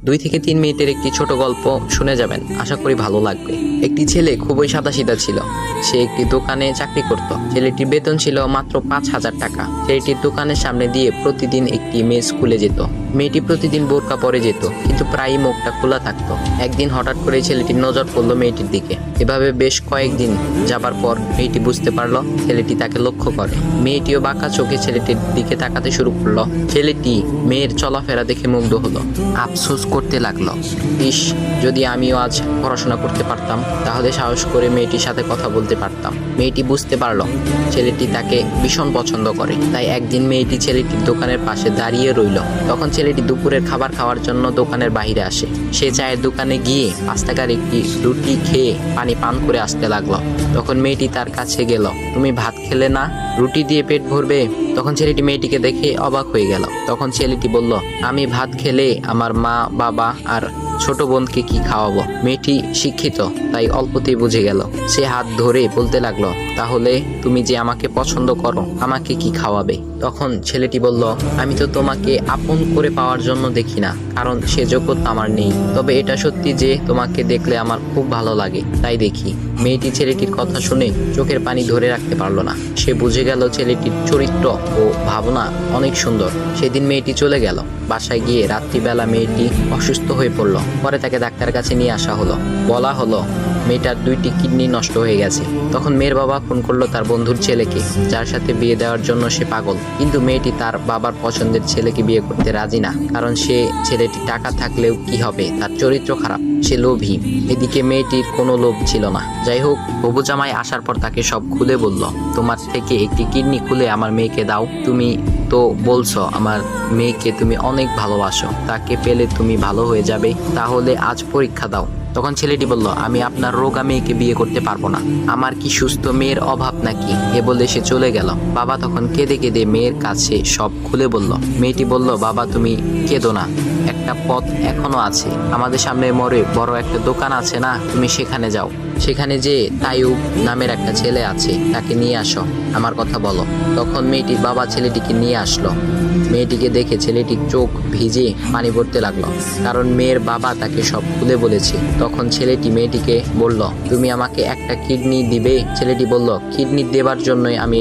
2 থেকে 3 মিনিটের একটি ছোট গল্প শুনে যাবেন, আশা করি ভালো লাগবে। একটি ছেলে খুবই সাদাসিধা ছিল। সে একটি দোকানে চাকরি করত। ছেলেটির বেতন ছিল মাত্র 5,000 টাকা। ছেলেটির দোকানের সামনে দিয়ে প্রতিদিন একটি মেয়ে স্কুলে যেত। মেয়েটি প্রতিদিন বোরকা পরে যেত, কিন্তু প্রায়ই মুখটা খোলা থাকতো। একদিন হঠাৎ করে ছেলেটির নজর পড়লো মেয়েটির দিকে। এভাবে বেশ কয়েকদিন যাবার পর মেয়েটি বুঝতে পারলো ছেলেটি তাকে লক্ষ্য করে। মেয়েটিও বাঁকা চোখে ছেলেটির দিকে তাকাতে শুরু করলো। ছেলেটি মেয়ের চলাফেরা দেখে মুগ্ধ হলো। আফসোস করতে লাগলো, ইস, যদি আমিও আজ পড়াশোনা করতে পারতাম, তাহলে সাহস করে মেয়েটির সাথে কথা বলতে পারতাম। মেয়েটি বুঝতে পারলো ছেলেটি তাকে ভীষণ পছন্দ করে। তাই একদিন মেয়েটি ছেলেটির দোকানের পাশে দাঁড়িয়ে রইল। তখন ছেলেটি দুপুরের খাবার খাওয়ার জন্য দোকানের বাইরে আসে। সে চায়ের দোকানে গিয়ে 5 টাকার একটি রুটি খেয়ে পানি পান করে আসতে লাগলো। তখন মেয়েটি তার কাছে গেল। তুমি ভাত খেলে না, রুটি দিয়ে পেট ভরবে? তখন ছেলেটি মেয়েটিকে দেখে অবাক হয়ে গেল। তখন ছেলেটি বলল, আমি ভাত খেলে আমার মা, বাবা আর ছোট বোনকে কি খাওয়াবো? মেয়েটি শিক্ষিত, তাই অল্পতেই বুঝে গেল। সে হাত ধরে বলতে লাগলো, তাহলে তুমি যে আমাকে পছন্দ করো, আমাকে কি খাওয়াবে? তখন ছেলেটি বলল, আমি তো তোমাকে আপন করে পাওয়ার জন্য দেখি না, কারণ সে যোগ্যতা আমার নেই। তবে এটা সত্যি যে তোমাকে দেখলে আমার খুব ভালো লাগে, তাই দেখি। মেয়েটি ছেলেটির কথা শুনে চোখের পানি ধরে রাখতে পারলো না। সে বুঝে গেল ছেলেটির চরিত্র ও ভাবনা অনেক সুন্দর। সেদিন মেয়েটি চলে গেল। বাসায় গিয়ে রাত্রিবেলা মেয়েটি অসুস্থ হয়ে পড়ল। পরে তাকে ডাক্তারের কাছে নিয়ে আসা হলো। বলা হলো মেয়েটার 2টি কিডনি নষ্ট হয়ে গেছে। তখন মেয়ের বাবা ফোন করলো তার বন্ধুর ছেলেকে, যার সাথে বিয়ে দেওয়ার জন্য সে পাগল। কিন্তু মেয়েটি তার বাবার পছন্দের ছেলেকে বিয়ে করতে রাজি না, কারণ সে ছেলেটি টাকা থাকলেও কি হবে, তার চরিত্র খারাপ, সে লোভী। এদিকে মেয়েটির কোনো লোভ ছিল না। যাই হোক, হবু জামাই আসার পর তাকে সব খুলে বলল, তোমার থেকে একটি কিডনি খুলে আমার মেয়েকে দাও। তুমি তো বলছো আমার মেয়েকে তুমি অনেক ভালোবাসো, তাকে পেলে তুমি ভালো হয়ে যাবে, তাহলে আজ পরীক্ষা দাও। তখন ছেলেটি বলল, আমি আপনার রোগা মেয়েকে বিয়ে করতে পারবো না, আমার কি সুস্থ মেয়ের অভাব নাকি? এ বলে সে চলে গেল। বাবা তখন কেঁদে কেঁদে মেয়ের কাছে সব খুলে বলল। মেয়েটি বলল, বাবা তুমি কেঁদো না, একটা পথ এখনো আছে। আমাদের সামনে মোড়ে বড় একটা দোকান আছে না, তুমি সেখানে যাও। সেখানে যে তাইয়ুব নামের একটা ছেলে আছে, তাকে নিয়ে আসো, আমার কথা বলো। তখন মেয়েটির বাবা ছেলেটিকে নিয়ে আসলো। মেয়েটিকে দেখে ছেলেটির চোখ ভিজে পানি পড়তে লাগলো, কারণ মেয়ের বাবা তাকে সব খুলে বলেছে। তখন ছেলেটি মেয়েটিকে বলল, তুমি আমাকে একটা কিডনি দিবে? ছেলেটি বলল, কিডনি দেবার জন্যই আমি